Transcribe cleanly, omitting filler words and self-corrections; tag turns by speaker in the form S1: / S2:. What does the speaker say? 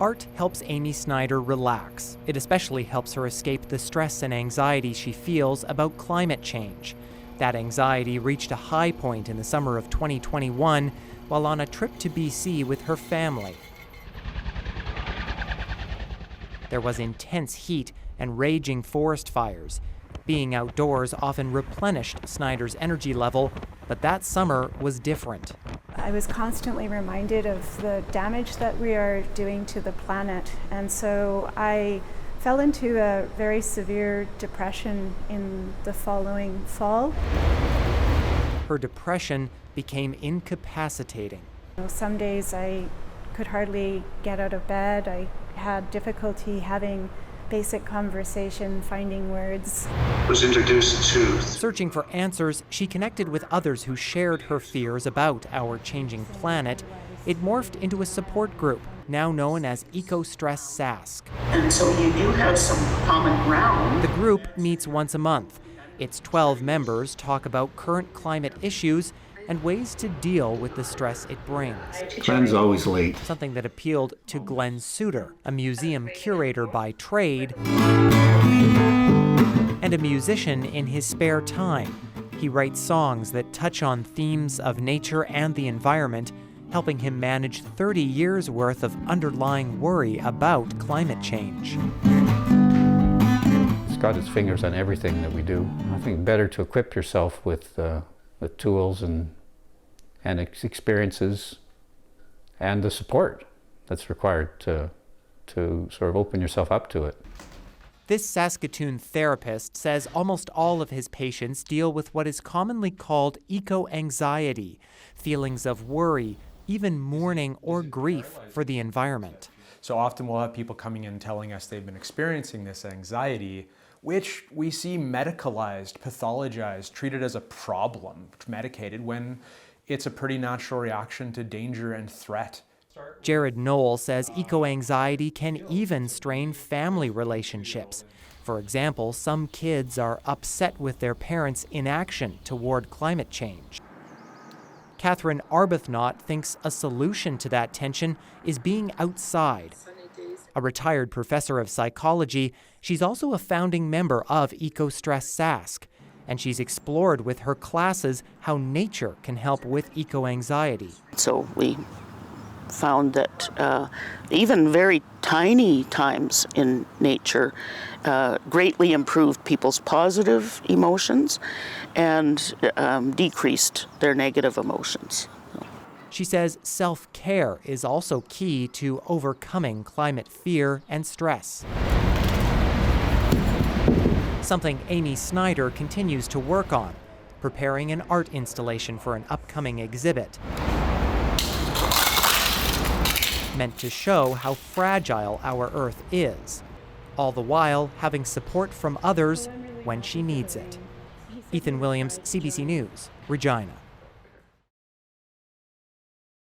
S1: Art helps Amy Snyder relax. It especially helps her escape the stress and anxiety she feels about climate change. That anxiety reached a high point in the summer of 2021 while on a trip to BC with her family. There was intense heat and raging forest fires. Being outdoors often replenished Snyder's energy level, but that summer was different.
S2: I was constantly reminded of the damage that we are doing to the planet, and so I fell into a very severe depression in the following fall.
S1: Her depression became incapacitating.
S2: Some days I could hardly get out of bed. I had difficulty having basic conversation, finding words.
S3: Was introduced to.
S1: Searching for answers, she connected with others who shared her fears about our changing planet. It morphed into a support group, now known as Ecostress Sask.
S4: And so you do have some common ground.
S1: The group meets once a month. Its 12 members talk about current climate issues and ways to deal with the stress it brings.
S5: Glenn's always late.
S1: Something that appealed to Glenn Suter, a museum curator by trade and a musician in his spare time. He writes songs that touch on themes of nature and the environment, helping him manage 30 years' worth of underlying worry about climate change.
S5: It's got its fingers on everything that we do. I think better to equip yourself with the tools and experiences and the support that's required to sort of open yourself up to it.
S1: This Saskatoon therapist says almost all of his patients deal with what is commonly called eco-anxiety, feelings of worry, even mourning or grief for the environment.
S6: So often we'll have people coming in telling us they've been experiencing this anxiety, which we see medicalized, pathologized, treated as a problem, medicated, when it's a pretty natural reaction to danger and threat.
S1: Jared Noel says eco-anxiety can even strain family relationships. For example, some kids are upset with their parents' inaction toward climate change. Catherine Arbeth thinks a solution to that tension is being outside. A retired professor of psychology, she's also a founding member of Ecostress Sask, and she's explored with her classes how nature can help with eco-anxiety.
S4: So we found that even very tiny times in nature greatly improved people's positive emotions and decreased their negative emotions.
S1: She says self-care is also key to overcoming climate fear and stress. Something Amy Snyder continues to work on, preparing an art installation for an upcoming exhibit, meant to show how fragile our Earth is, all the while having support from others when she needs it. Ethan Williams, CBC News, Regina.